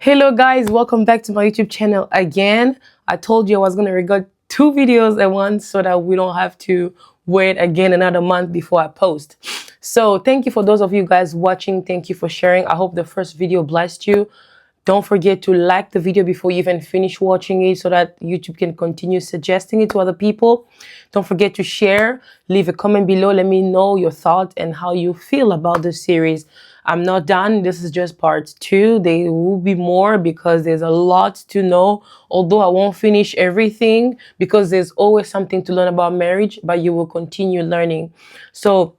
Hello guys, welcome back to my YouTube channel again. I told you I was going to record 2 videos at once so that we don't have to wait again another month before I post. So thank you for those of you guys watching. Thank you for sharing. I hope the first video blessed you. Don't forget to like the video before you even finish watching it so that YouTube can continue suggesting it to other people. Don't forget to share. Leave a comment below. Let me know your thoughts and how you feel about the series. I'm not done. This is just part 2. There will be more because there's a lot to know. Although I won't finish everything because there's always something to learn about marriage, but you will continue learning. So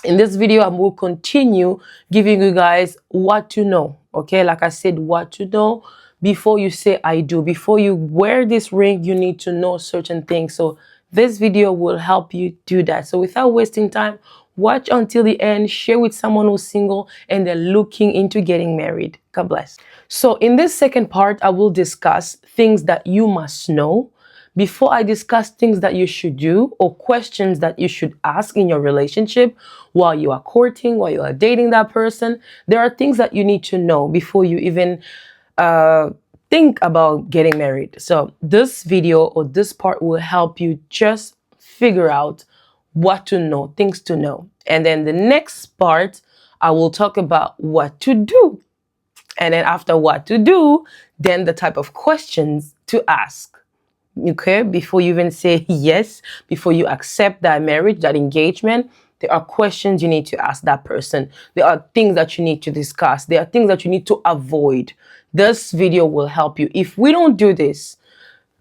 in this video, I will continue giving you guys what to know. Okay, like I said, what to know before you say I do. Before you wear this ring, you need to know certain things. So this video will help you do that. So without wasting time, watch until the end, share with someone who's single and they're looking into getting married. God bless. So in this second part, I will discuss things that you must know. Before I discuss things that you should do or questions that you should ask in your relationship while you are courting, while you are dating that person, there are things that you need to know before you even think about getting married. So this video or this part will help you just figure out what to know, things to know. And then the next part, I will talk about what to do. And then after what to do, then the type of questions to ask. Okay, before you even say yes, before you accept that marriage, that engagement, there are questions you need to ask that person. There are things that you need to discuss. There are things that you need to avoid. This video will help you. If we don't do this,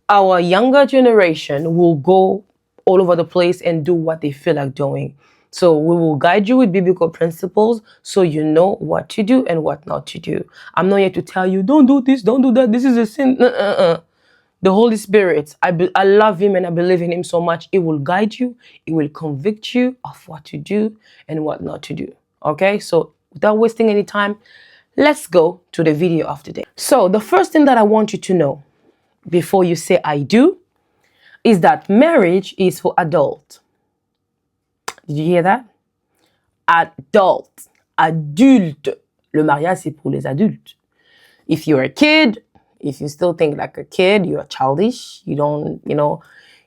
our younger generation will go all over the place and do what they feel like doing. So we will guide you with biblical principles so you know what to do and what not to do. I'm not here to tell you, don't do this, don't do that, this is a sin. The Holy Spirit, I love him and I believe in him so much. It will guide you. It will convict you of what to do and what not to do. Okay, so without wasting any time, let's go to the video of the day. So the first thing that I want you to know before you say I do is that marriage is for adults. Did you hear that? Adult. Adulte. Le mariage, c'est pour les adultes. If you're a kid, if you still think like a kid, you're childish, you don't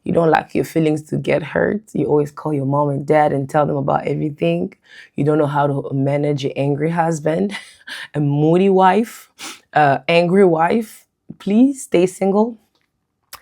like your feelings to get hurt. You always call your mom and dad and tell them about everything. You don't know how to manage an angry husband, a moody wife, angry wife. Please stay single.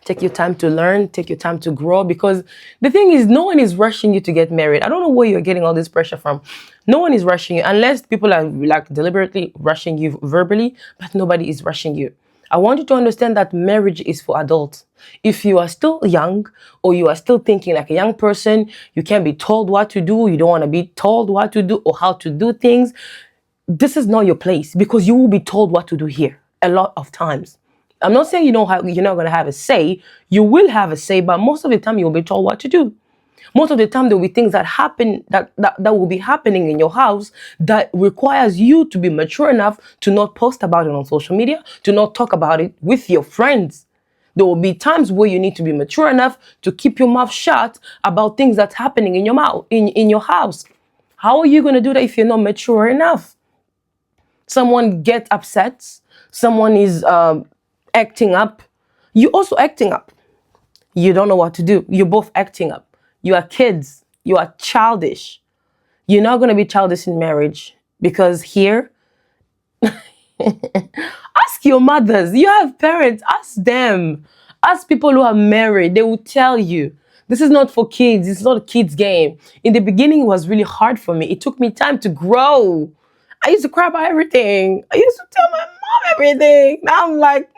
Take your time to learn, take your time to grow, because the thing is, no one is rushing you to get married. I don't know where you're getting all this pressure from. No one is rushing you unless people are like deliberately rushing you verbally, but nobody is rushing you. I want you to understand that marriage is for adults. If you are still young or you are still thinking like a young person, you can't be told what to do, you don't want to be told what to do or how to do things, this is not your place, because you will be told what to do here a lot of times. I'm not saying you're not going to have a say. You will have a say, but most of the time you'll be told what to do. Most of the time there will be things that happen that will be happening in your house that requires you to be mature enough to not post about it on social media, to not talk about it with your friends. There will be times where you need to be mature enough to keep your mouth shut about things that's happening in your mouth, in your house. How are you going to do that if you're not mature enough? Someone gets upset. Someone is acting up. You're also acting up. You don't know what to do. You're both acting up. You are kids. You are childish. You're not going to be childish in marriage, because here, ask your mothers. You have parents. Ask them. Ask people who are married. They will tell you. This is not for kids. It's not a kid's game. In the beginning, it was really hard for me. It took me time to grow. I used to cry about everything. I used to tell my mom everything. Now I'm like,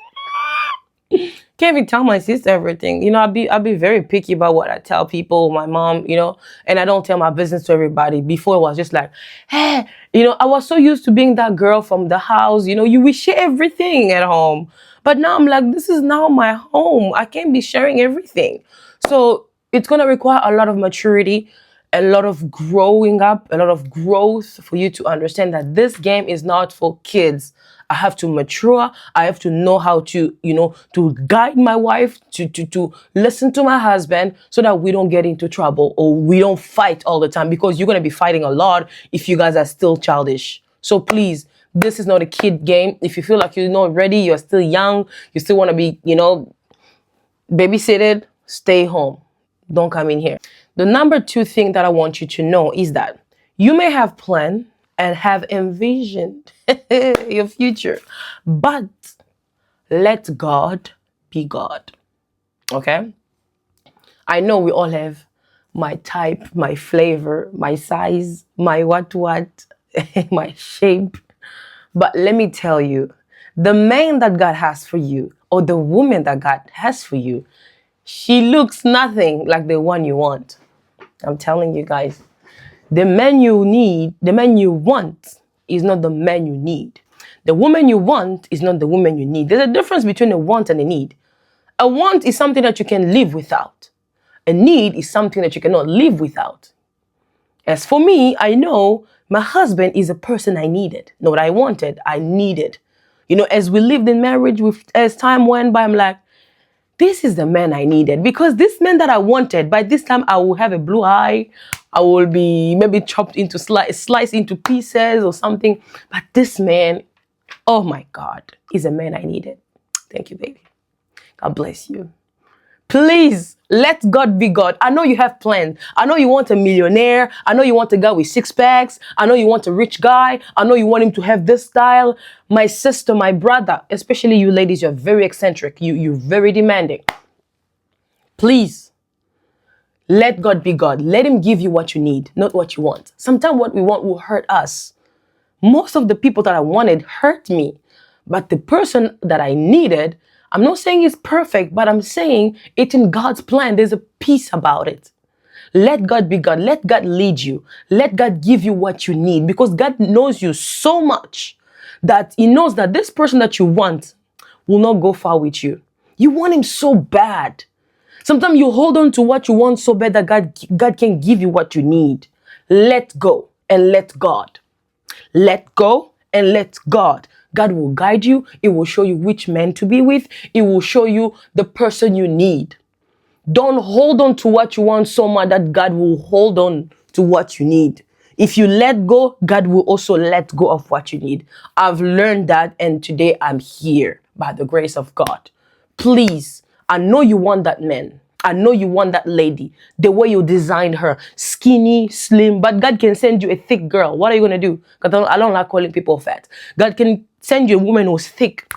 can't even tell my sister everything. I'll be very picky about what I tell people, my mom, and I don't tell my business to everybody. Before it was just like, hey, I was so used to being that girl from the house, we share everything at home. But now I'm like, this is now my home. I can't be sharing everything. So it's going to require a lot of maturity, a lot of growing up, a lot of growth for you to understand that this game is not for kids. I have to mature. I have to know how to, to guide my wife, to listen to my husband so that we don't get into trouble or we don't fight all the time, because you're going to be fighting a lot if you guys are still childish. So please This is not a kid game. If you feel like you're not ready, you're still young, you still want to be, babysitted, stay home. Don't come in here. The number 2 thing that I want you to know is that you may have planned and have envisioned your future, but let God be God. Okay? I know we all have my type, my flavor, my size, my what, my shape. But let me tell you, the man that God has for you, or the woman that God has for you, she looks nothing like the one you want. I'm telling you guys, the man you need, the man you want is not the man you need. The woman you want is not the woman you need. There's a difference between a want and a need. A want is something that you can live without. A need is something that you cannot live without. As for me, I know my husband is a person I needed. Not what I wanted, I needed. As we lived in marriage, as time went by, I'm like, this is the man I needed. Because this man that I wanted, by this time I will have a blue eye. I will be maybe chopped into sliced into pieces or something. But this man, oh my God, is a man I needed. Thank you, baby. God bless you. Please, let God be God. I know you have plans. I know you want a millionaire. I know you want a guy with 6 packs. I know you want a rich guy. I know you want him to have this style. My sister, my brother, especially you ladies, you're very eccentric. You're very demanding. Please, let God be God. Let him give you what you need, not what you want. Sometimes what we want will hurt us. Most of the people that I wanted hurt me. But the person that I needed, I'm not saying it's perfect, but I'm saying it's in God's plan. There's a peace about it. Let God be God. Let God lead you. Let God give you what you need, because God knows you so much that he knows that this person that you want will not go far with you. You want him so bad. Sometimes you hold on to what you want so bad that God can give you what you need. Let go and let God. Let go and let God. God will guide you. It will show you which man to be with. It will show you the person you need. Don't hold on to what you want so much that God will hold on to what you need. If you let go, God will also let go of what you need. I've learned that, and today I'm here by the grace of God. Please, I know you want that man. I know you want that lady, the way you designed her, skinny, slim, but God can send you a thick girl. What are you going to do? Because I don't like calling people fat. God can send you a woman who's thick.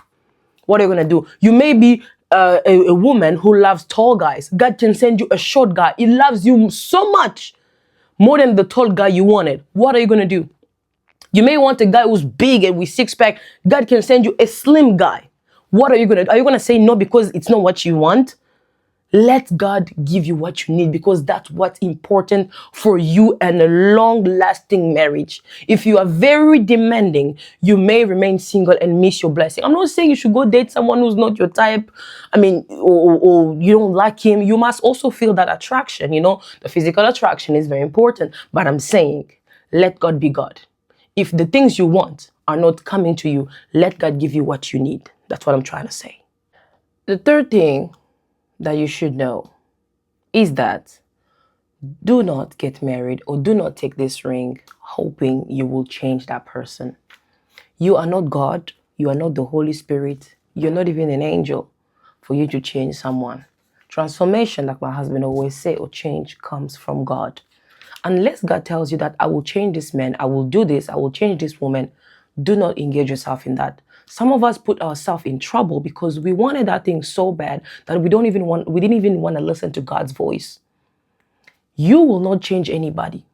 What are you going to do? You may be a woman who loves tall guys. God can send you a short guy. He loves you so much, more than the tall guy you wanted. What are you going to do? You may want a guy who's big and with 6 pack. God can send you a slim guy. What are you going to do? Are you going to say no because it's not what you want? Let God give you what you need, because that's what's important for you and a long-lasting marriage. If you are very demanding, you may remain single and miss your blessing. I'm not saying you should go date someone who's not your type. Or you don't like him. You must also feel that attraction. The physical attraction is very important. But I'm saying, let God be God. If the things you want are not coming to you, let God give you what you need. That's what I'm trying to say. The third thing that you should know is that do not get married or do not take this ring hoping you will change that person. You are not God. You are not the Holy Spirit. You're not even an angel for you to change someone. Transformation, like my husband always say, or change comes from God. Unless God tells you that I will change this man, I will do this, I will change this woman, do not engage yourself in that. Some of us put ourselves in trouble because we wanted that thing so bad that we didn't even want to listen to God's voice. You will not change anybody.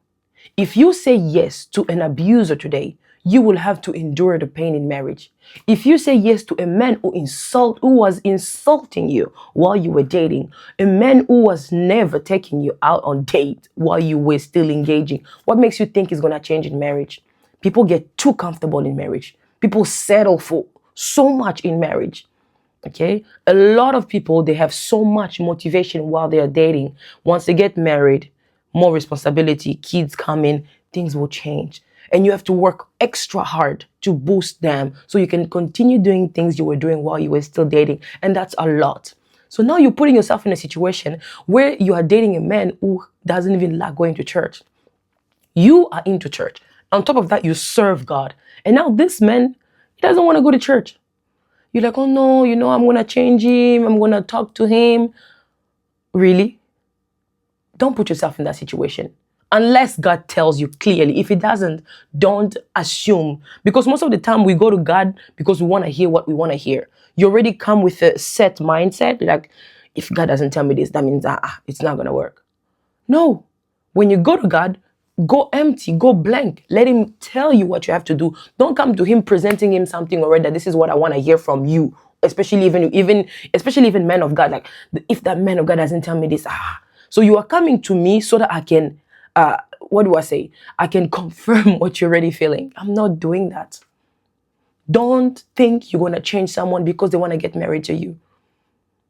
If you say yes to an abuser today, you will have to endure the pain in marriage. If you say yes to a man who was insulting you while you were dating, a man who was never taking you out on date while you were still engaging, what makes you think is going to change in marriage? People get too comfortable in marriage. People settle for so much in marriage. Okay? A lot of people, they have so much motivation while they are dating. Once they get married, more responsibility, kids come in, things will change. And you have to work extra hard to boost them so you can continue doing things you were doing while you were still dating. And that's a lot. So now you're putting yourself in a situation where you are dating a man who doesn't even like going to church. You are into church. On top of that, you serve God. And now this man, he doesn't want to go to church. You're like, oh no, I'm going to change him. I'm going to talk to him. Really? Don't put yourself in that situation. Unless God tells you clearly. If He doesn't, don't assume. Because most of the time we go to God because we want to hear what we want to hear. You already come with a set mindset. Like, if God doesn't tell me this, that means it's not going to work. No. When you go to God, go empty, go blank. Let Him tell you what you have to do. Don't come to Him presenting Him something already that this is what I want to hear from you. Especially even men of God. Like, if that man of God doesn't tell me this, So you are coming to me so that I can, what do I say? I can confirm what you're already feeling. I'm not doing that. Don't think you're going to change someone because they want to get married to you.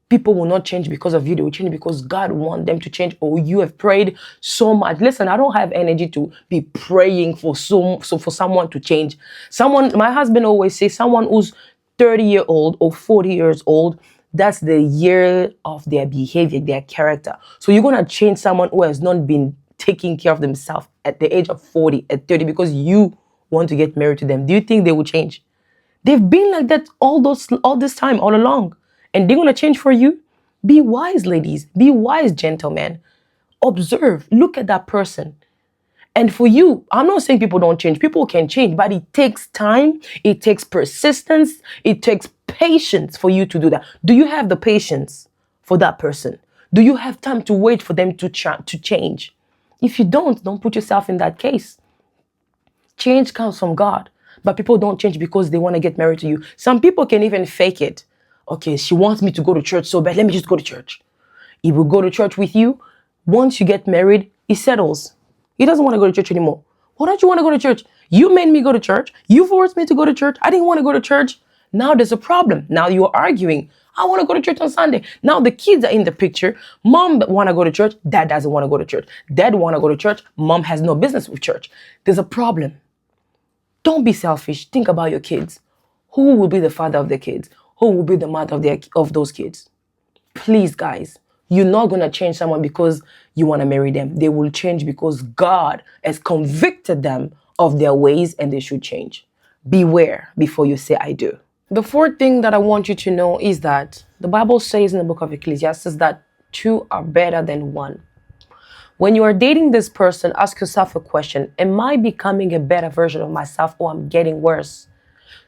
People will not change because of you. They will change because God wants them to change. Or you have prayed so much. Listen, I don't have energy to be praying for for someone to change. My husband always says, someone who's 30-year-old or 40 years old, that's the year of their behavior, their character. So you're going to change someone who has not been taking care of themselves at the age of 40, at 30, because you want to get married to them. Do you think they will change? They've been like that all this time, all along. And they're going to change for you? Be wise, ladies. Be wise, gentlemen. Observe. Look at that person. And for you, I'm not saying people don't change. People can change, but it takes time. It takes persistence. It takes patience for you to do that. Do you have the patience for that person? Do you have time to wait for them to change? If you don't put yourself in that case. Change comes from God. But people don't change because they want to get married to you. Some people can even fake it. Okay, she wants me to go to church so bad. Let me just go to church. He will go to church with you. Once you get married, he settles. He doesn't want to go to church anymore. Why don't you want to go to church? You made me go to church. You forced me to go to church. I didn't want to go to church. Now there's a problem. Now you're arguing. I want to go to church on Sunday. Now the kids are in the picture. Mom want to go to church. Dad doesn't want to go to church. Dad want to go to church. Mom has no business with church. There's a problem. Don't be selfish. Think about your kids. Who will be the father of the kids? Who will be the mother of those kids? Please, guys, you're not going to change someone because you want to marry them. They will change because God has convicted them of their ways and they should change. Beware before you say, I do. The fourth thing that I want you to know is that the Bible says in the book of Ecclesiastes that two are better than one. When you are dating this person, ask yourself a question. Am I becoming a better version of myself or I'm getting worse?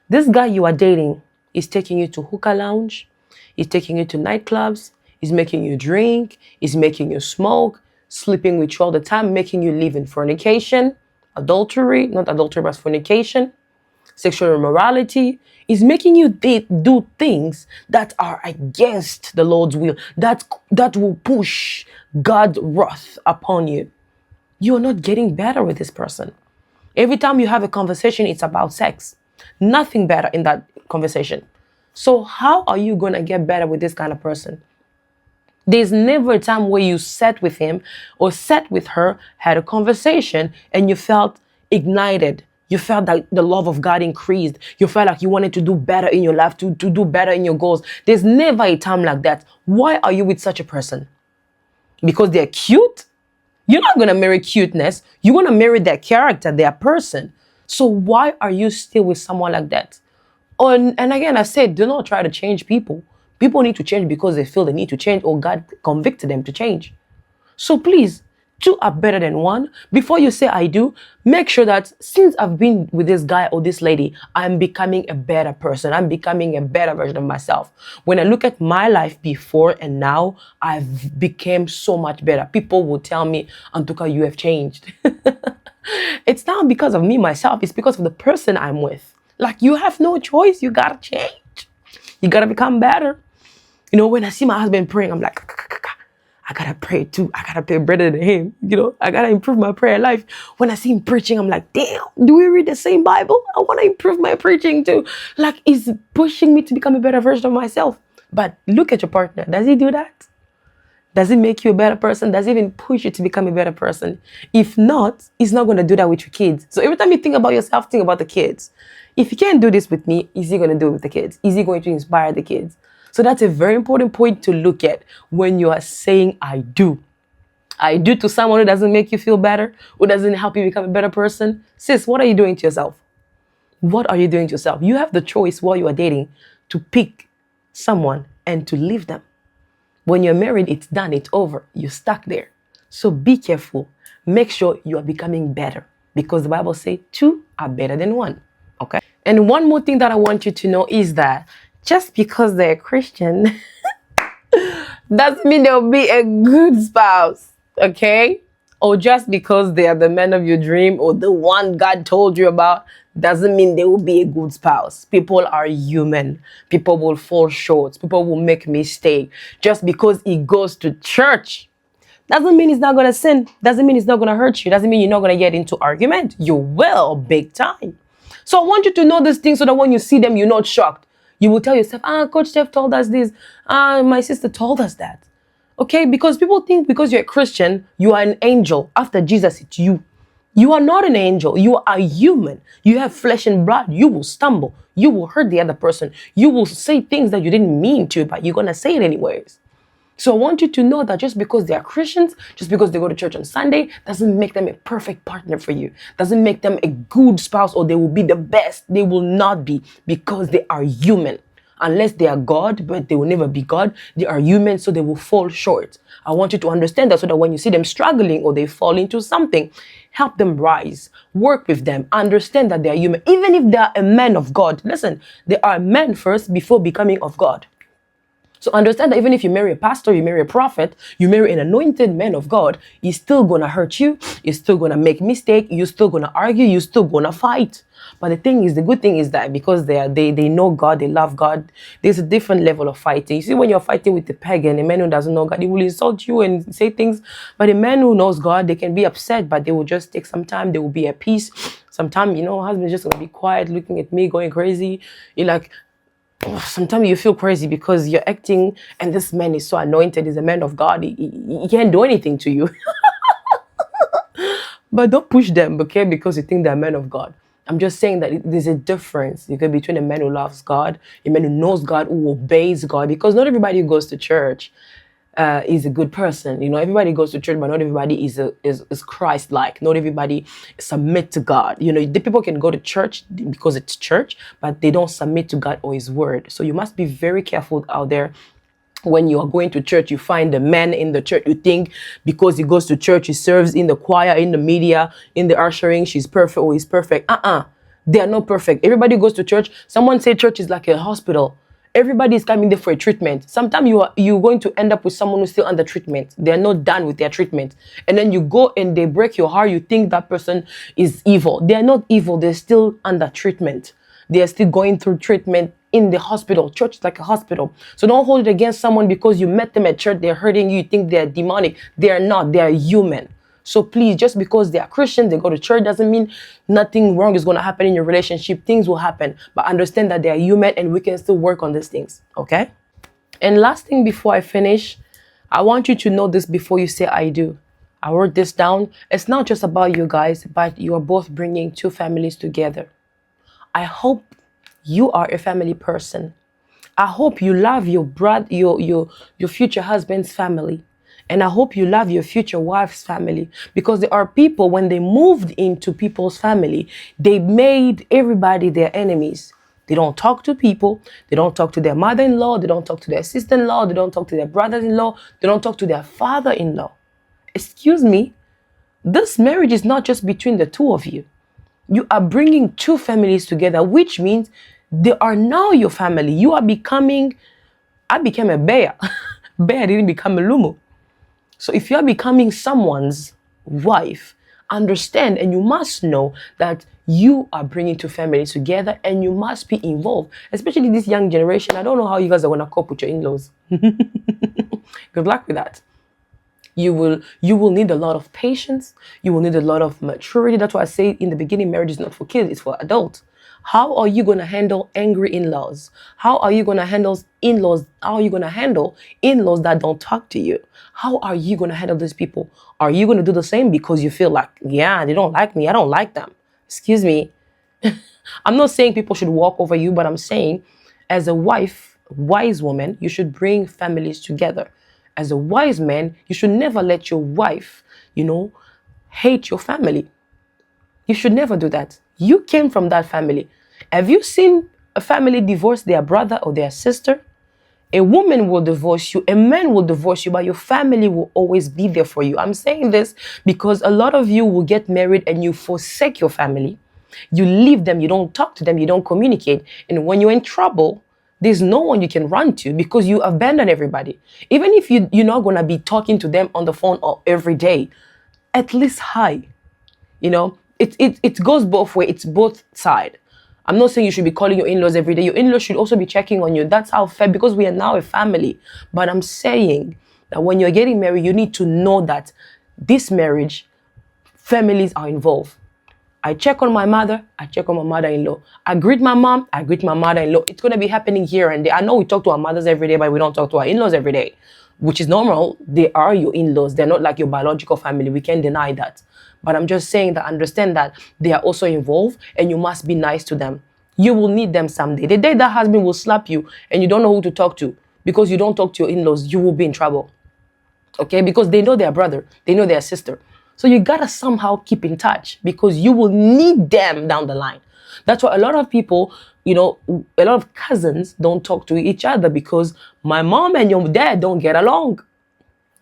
This guy you are dating is taking you to hookah lounge. He's taking you to nightclubs. He's making you drink. He's making you smoke, sleeping with you all the time, making you live in fornication, adultery, not adultery, but fornication, sexual immorality. He's making you do things that are against the Lord's will, that will push God's wrath upon you. You're not getting better with this person. Every time you have a conversation, it's about sex. Nothing better in that conversation. So how are you going to get better with this kind of person? There's never a time where you sat with him or sat with her, had a conversation, and you felt ignited. You felt that the love of God increased. You felt like you wanted to do better in your life, to do better in your goals. There's never a time like that. Why are you with such a person? Because they're cute? You're not going to marry cuteness. You're going to marry their character, their person. So why are you still with someone like that? And again, I said, do not try to change people. People need to change because they feel they need to change or God convicted them to change. So please, two are better than one. Before you say I do, make sure that since I've been with this guy or this lady, I'm becoming a better person. I'm becoming a better version of myself. When I look at my life before and now, I've become so much better. People will tell me, Antuka, you have changed. It's not because of me, myself. It's because of the person I'm with. Like, you have no choice. You got to change. You got to become better. You know, when I see my husband praying, I'm like, I got to pray too. I got to pray better than him. You know, I got to improve my prayer life. When I see him preaching, I'm like, damn, do we read the same Bible? I want to improve my preaching too. Like, he's pushing me to become a better version of myself. But look at your partner. Does he do that? Does it make you a better person? Does it even push you to become a better person? If not, he's not going to do that with your kids. So every time you think about yourself, think about the kids. If he can't do this with me, is he going to do it with the kids? Is he going to inspire the kids? So that's a very important point to look at when you are saying, I do. I do to someone who doesn't make you feel better, who doesn't help you become a better person. Sis, what are you doing to yourself? What are you doing to yourself? You have the choice while you are dating to pick someone and to leave them. When you're married, it's done, it's over. You're stuck there. So be careful. Make sure you are becoming better, because the Bible says two are better than one. Okay? And one more thing that I want you to know is that just because they're Christian doesn't mean they'll be a good spouse. Okay? Or just because they are the man of your dream or the one God told you about doesn't mean they will be a good spouse. People are human. People will fall short. People will make mistakes. Just because he goes to church doesn't mean he's not going to sin. Doesn't mean he's not going to hurt you. Doesn't mean you're not going to get into argument. You will, big time. So I want you to know these things so that when you see them, you're not shocked. You will tell yourself, Coach Steph told us this. My sister told us that. Okay, because people think because you're a Christian, you are an angel. After Jesus, it's you. You are not an angel. You are human. You have flesh and blood. You will stumble. You will hurt the other person. You will say things that you didn't mean to, but you're going to say it anyways. So I want you to know that just because they are Christians, just because they go to church on Sunday, doesn't make them a perfect partner for you. Doesn't make them a good spouse, or they will be the best. They will not be, because they are human. Unless they are God, but they will never be God. They are human, so they will fall short. I want you to understand that, so that when you see them struggling or they fall into something, help them rise. Work with them. Understand that they are human. Even if they are a man of God. Listen, they are men first before becoming of God. So understand that even if you marry a pastor, you marry a prophet, you marry an anointed man of God, he's still going to hurt you. He's still going to make mistake. You're still going to argue. You're still going to fight. But the good thing is that because they know God, they love God, there's a different level of fighting. You see, when you're fighting with the pagan, a man who doesn't know God, he will insult you and say things. But a man who knows God, they can be upset, but they will just take some time. They will be at peace. Sometimes, husband's just going to be quiet, looking at me, going crazy. You're like, sometimes you feel crazy because you're acting, and this man is so anointed, he's a man of God, he can't do anything to you. But don't push them, okay, because you think they're men of God. I'm just saying that there's a difference, okay, between a man who loves God, a man who knows God, who obeys God, because not everybody who goes to church is a good person. Everybody goes to church, but not everybody is Christ-like. Not everybody submit to God. The people can go to church because it's church, but they don't submit to God or His word. So you must be very careful out there. When you are going to church, you find the man in the church. You think because he goes to church, he serves in the choir, in the media, in the ushering, she's perfect or he's perfect. They are not perfect. Everybody goes to church. Someone say church is like a hospital. Everybody is coming there for a treatment. Sometimes you're going to end up with someone who's still under treatment. They're not done with their treatment. And then you go and they break your heart. You think that person is evil. They're not evil. They're still under treatment. They're still going through treatment in the hospital. Church is like a hospital. So don't hold it against someone because you met them at church. They're hurting you. You think they're demonic. They're not. They're human. So please, just because they are Christians, they go to church, doesn't mean nothing wrong is going to happen in your relationship. Things will happen. But understand that they are human and we can still work on these things. Okay? And last thing before I finish, I want you to know this before you say I do. I wrote this down. It's not just about you guys, but you are both bringing two families together. I hope you are a family person. I hope you love your brother, your future husband's family. And I hope you love your future wife's family, because there are people, when they moved into people's family, they made everybody their enemies. They don't talk to people. They don't talk to their mother-in-law. They don't talk to their sister-in-law. They don't talk to their brothers-in-law. They don't talk to their father-in-law. Excuse me. This marriage is not just between the two of you. You are bringing two families together, which means they are now your family. I became a bear. Bear didn't become a lumu. So if you are becoming someone's wife, understand and you must know that you are bringing two families together and you must be involved, especially this young generation. I don't know how you guys are going to cope with your in-laws. Good luck with that. You will need a lot of patience. You will need a lot of maturity. That's why I say in the beginning, marriage is not for kids, it's for adults. How are you going to handle angry in-laws? How are you going to handle in-laws? How are you going to handle in-laws that don't talk to you? How are you going to handle these people? Are you going to do the same because you feel like, yeah, they don't like me, I don't like them? Excuse me. I'm not saying people should walk over you, but I'm saying as a wife, wise woman, you should bring families together. As a wise man, you should never let your wife, hate your family. You should never do that. You came from that family. Have you seen a family divorce their brother or their sister? A woman will divorce you, a man will divorce you, but your family will always be there for you. I'm saying this because a lot of you will get married and you forsake your family. You leave them, you don't talk to them, you don't communicate. And when you're in trouble, there's no one you can run to because you abandon everybody. Even if you're not going to be talking to them on the phone or every day, at least hi. You know, it goes both ways. It's both sides. I'm not saying you should be calling your in-laws every day. Your in-laws should also be checking on you. That's how fair, because we are now a family. But I'm saying that when you're getting married, you need to know that this marriage, families are involved. I check on my mother, I check on my mother-in-law. I greet my mom, I greet my mother-in-law. It's going to be happening here and there. I know we talk to our mothers every day, but we don't talk to our in-laws every day, which is normal. They are your in-laws. They're not like your biological family. We can't deny that. But I'm just saying that understand that they are also involved and you must be nice to them. You will need them someday. The day that husband will slap you and you don't know who to talk to because you don't talk to your in-laws, you will be in trouble. Okay? Because they know their brother. They know their sister. So you got to somehow keep in touch because you will need them down the line. That's why a lot of people, a lot of cousins don't talk to each other because my mom and your dad don't get along.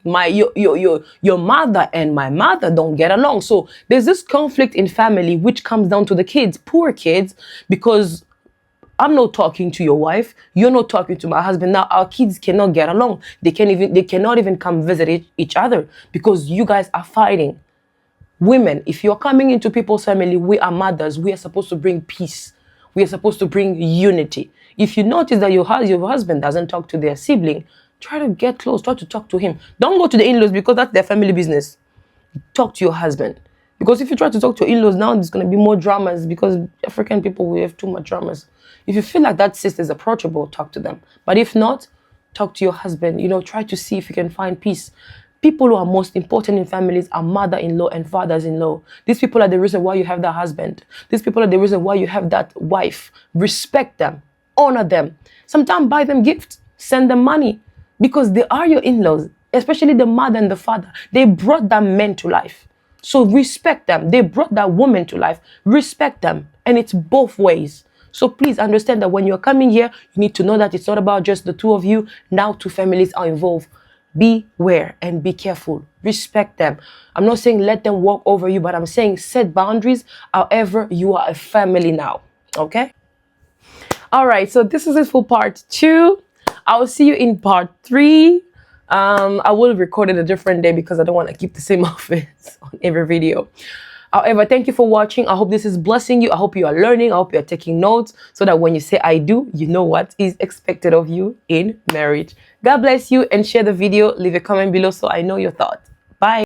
Your mother and my mother don't get along. So there's this conflict in family which comes down to the kids, poor kids, because I'm not talking to your wife, you're not talking to my husband. Now our kids cannot get along. They cannot even come visit each other because you guys are fighting. Women, if you're coming into people's family, we are mothers. We are supposed to bring peace. We are supposed to bring unity. If you notice that your husband doesn't talk to their sibling, try to get close. Try to talk to him. Don't go to the in-laws because that's their family business. Talk to your husband. Because if you try to talk to your in-laws now, there's going to be more dramas because African people, we have too much dramas. If you feel like that sister is approachable, talk to them. But if not, talk to your husband. Try to see if you can find peace. People who are most important in families are mother-in-law and fathers-in-law. These people are the reason why you have that husband. These people are the reason why you have that wife. Respect them. Honor them. Sometimes buy them gifts. Send them money. Because they are your in-laws, especially the mother and the father. They brought that man to life. So respect them. They brought that woman to life. Respect them. And it's both ways. So please understand that when you're coming here, you need to know that it's not about just the two of you. Now two families are involved. Beware and be careful. Respect them. I'm not saying let them walk over you, but I'm saying set boundaries. However, you are a family now. Okay? All right. So this is it for part 2. I will see you in part 3. I will record it a different day because I don't want to keep the same outfits on every video. However, thank you for watching. I hope this is blessing you. I hope you are learning. I hope you are taking notes so that when you say I do, you know what is expected of you in marriage. God bless you and share the video. Leave a comment below so I know your thoughts. Bye.